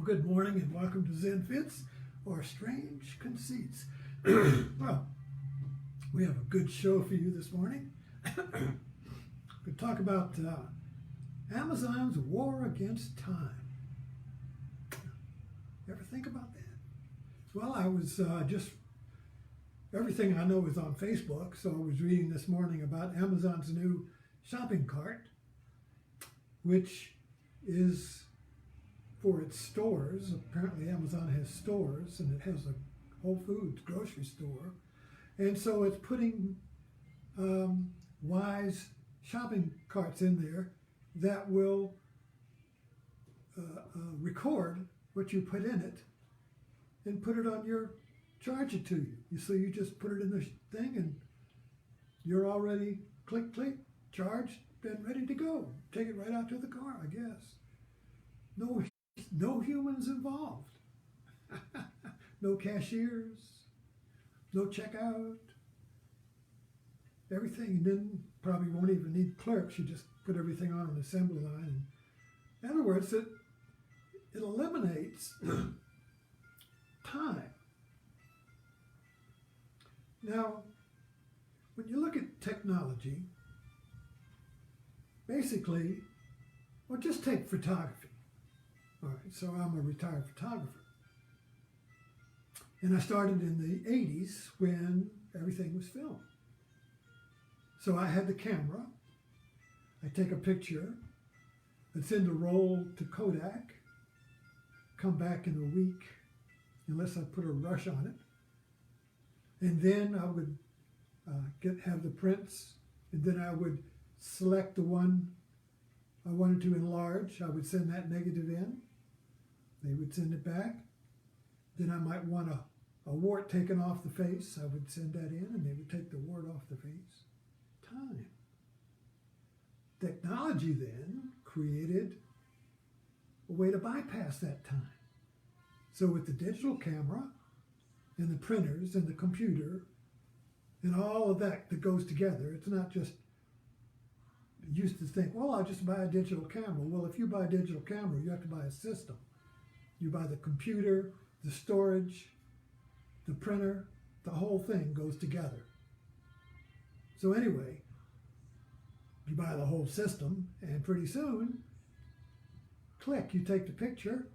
Good morning and welcome to Zen Fits or Strange Conceits. Well, we have a good show for you this morning. We'll talk about Amazon's war against time. Ever think about that? Well, I was everything I know is on Facebook, so I was reading this morning about Amazon's new shopping cart, which is for its stores. Apparently Amazon has stores, and it has a Whole Foods grocery store, and so it's putting wise shopping carts in there that will record what you put in it and put it on charge it to you. So you just put it in the thing and you're already click, charged and ready to go. Take it right out to the car, I guess. No humans involved. No cashiers, no checkout, everything. And then probably won't even need clerks. You just put everything on an assembly line. In other words, it eliminates time. Now, when you look at technology, basically, well, just take photography. All right, so I'm a retired photographer. And I started in the 80s when everything was filmed. So I had the camera. I take a picture. I'd send a roll to Kodak. Come back in a week, unless I put a rush on it. And then I would have the prints, and then I would select the one I wanted to enlarge. I would send that negative in. They would send it back. Then I might want a wart taken off the face. I would send that in, and they would take the wart off the face. Time. Technology then created a way to bypass that time. So with the digital camera and the printers and the computer and all of that goes together, it's not just, you used to think, well, I'll just buy a digital camera. Well, if you buy a digital camera, you have to buy a system. You buy the computer, the storage, the printer, the whole thing goes together. So anyway, you buy the whole system, and pretty soon, click, you take the picture,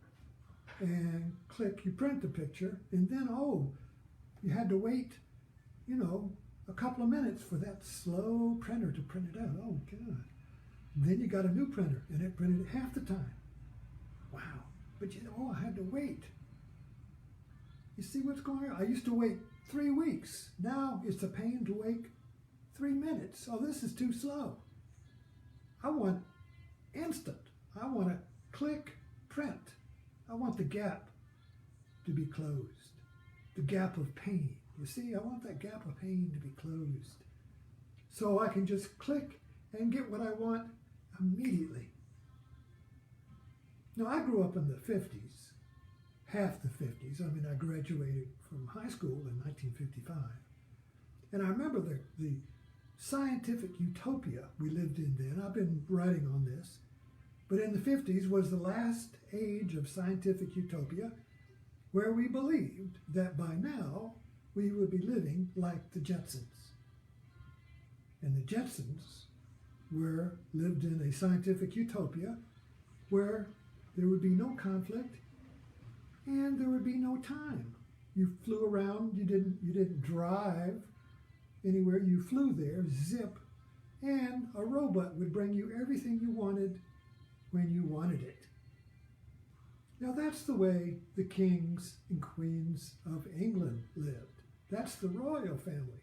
and click, you print the picture, and then, you had to wait, a couple of minutes for that slow printer to print it out. Oh, God. And then you got a new printer, and it printed it half the time. Wow. But I had to wait. You see what's going on? I used to wait 3 weeks. Now it's a pain to wait 3 minutes. Oh, this is too slow. I want instant. I want to click, print. I want the gap to be closed. The gap of pain. You see, I want that gap of pain to be closed. So I can just click and get what I want immediately. Now, I grew up in the 50s, half the 50s. I mean, I graduated from high school in 1955. And I remember the scientific utopia we lived in then. I've been writing on this. But in the 50s was the last age of scientific utopia, where we believed that by now we would be living like the Jetsons. And the Jetsons lived in a scientific utopia where there would be no conflict and there would be no time. You flew around, you didn't drive anywhere, you flew there, zip, and a robot would bring you everything you wanted when you wanted it. Now that's the way the kings and queens of England lived. That's the royal family.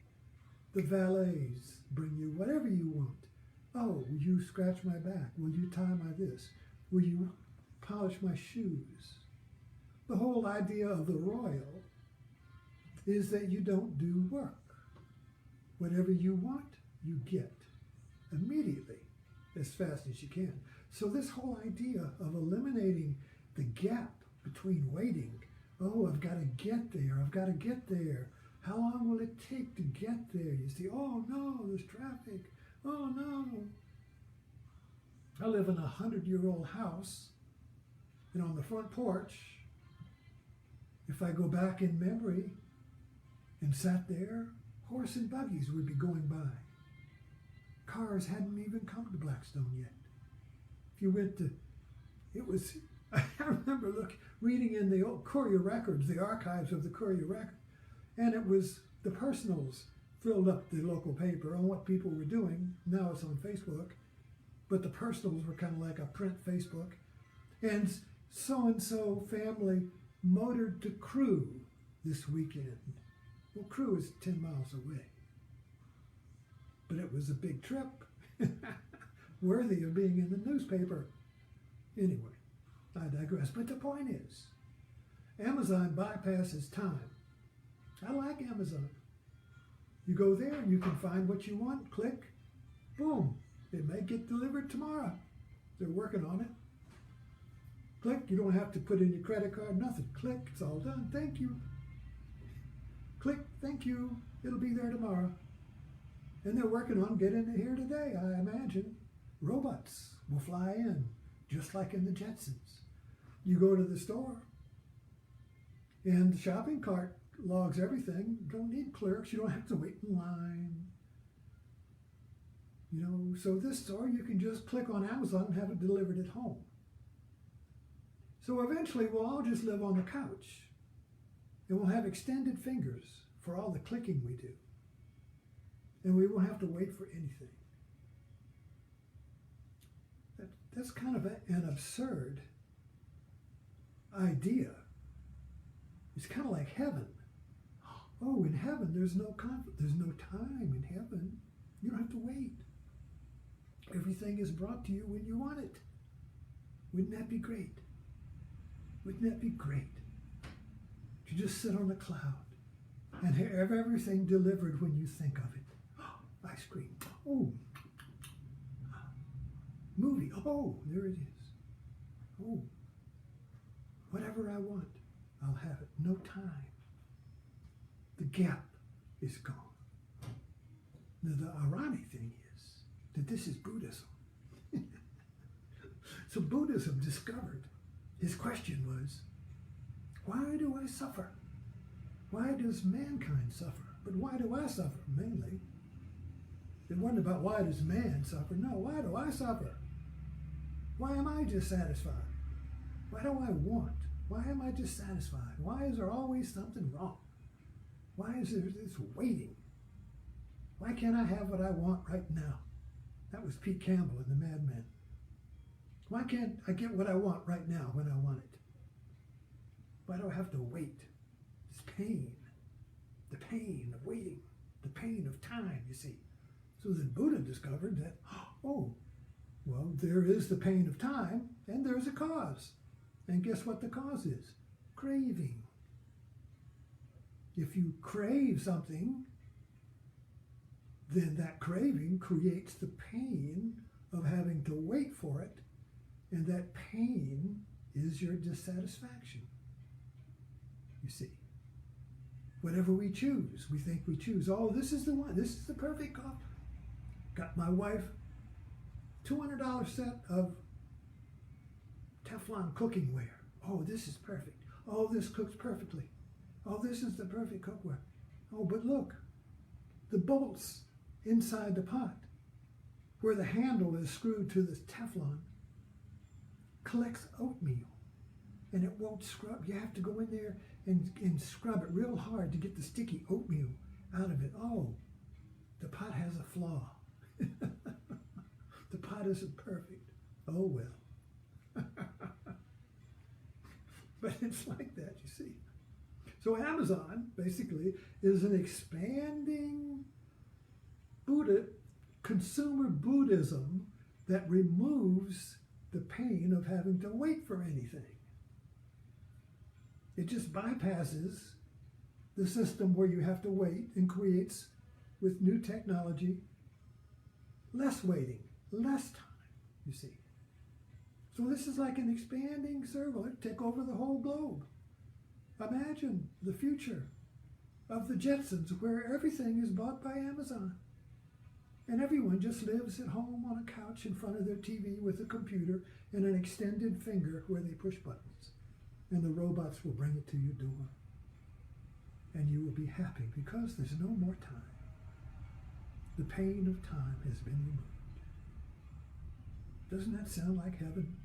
The valets bring you whatever you want. Oh, will you scratch my back? Will you tie my this? Will you polish my shoes? The whole idea of the royal is that you don't do work. Whatever you want, you get immediately, as fast as you can. So this whole idea of eliminating the gap between waiting, I've got to get there. How long will it take to get there? You see, oh no, there's traffic. Oh no. I live in a 100-year-old house And on the front porch, if I go back in memory and sat there, horse and buggies would be going by. Cars hadn't even come to Blackstone yet. If you went to, it was, I remember reading in the old Courier records, the archives of the Courier record, and it was the personals filled up the local paper on what people were doing. Now it's on Facebook, but the personals were kind of like a print Facebook. And so family motored to Crewe this weekend. Well, Crewe is 10 miles away. But it was a big trip, worthy of being in the newspaper. Anyway, I digress. But the point is, Amazon bypasses time. I like Amazon. You go there and you can find what you want, click, boom. It may get delivered tomorrow. They're working on it. Click, you don't have to put in your credit card, nothing. Click, it's all done. Thank you. Click, thank you. It'll be there tomorrow. And they're working on getting it here today, I imagine. Robots will fly in, just like in the Jetsons. You go to the store, and the shopping cart logs everything. You don't need clerks. You don't have to wait in line. You know, so this store, you can just click on Amazon and have it delivered at home. So eventually, we'll all just live on the couch, and we'll have extended fingers for all the clicking we do. And we won't have to wait for anything. That's kind of an absurd idea. It's kind of like heaven. Oh, in heaven, there's no conflict. There's no time in heaven. You don't have to wait. Everything is brought to you when you want it. Wouldn't that be great? Wouldn't that be great? To just sit on a cloud and have everything delivered when you think of it. Ice cream. Oh. Movie. Oh, there it is. Oh. Whatever I want, I'll have it. No time. The gap is gone. Now, the ironic thing is that this is Buddhism. So Buddhism discovered, his question was, why do I suffer? Why does mankind suffer? But why do I suffer, mainly? It wasn't about why does man suffer. No, why do I suffer? Why am I dissatisfied? What do I want? Why am I dissatisfied? Why is there always something wrong? Why is there this waiting? Why can't I have what I want right now? That was Pete Campbell in The Mad Men. Why can't I get what I want right now when I want it? Why do I have to wait? It's pain. The pain of waiting. The pain of time, you see. So then Buddha discovered that, oh, well, there is the pain of time, and there's a cause. And guess what the cause is? Craving. If you crave something, then that craving creates the pain of having to wait for it, and that pain is your dissatisfaction. You see. Whatever we choose, we think we choose. Oh, this is the one. This is the perfect cup. Got my wife $200 set of Teflon cooking ware. Oh, this is perfect. Oh, this cooks perfectly. Oh, this is the perfect cookware. Oh, but look, the bolts inside the pot, where the handle is screwed to the Teflon, collects oatmeal, and it won't scrub. You have to go in there and scrub it real hard to get the sticky oatmeal out of it. Oh, the pot has a flaw. The pot isn't perfect. Oh, well. But it's like that, you see. So Amazon, basically, is an expanding consumer Buddhism that removes the pain of having to wait for anything. It just bypasses the system where you have to wait and creates, with new technology, less waiting, less time, you see. So this is like an expanding circle. It take over the whole globe. Imagine the future of the Jetsons where everything is bought by Amazon. And everyone just lives at home on a couch in front of their TV with a computer and an extended finger where they push buttons. And the robots will bring it to your door. And you will be happy because there's no more time. The pain of time has been removed. Doesn't that sound like heaven?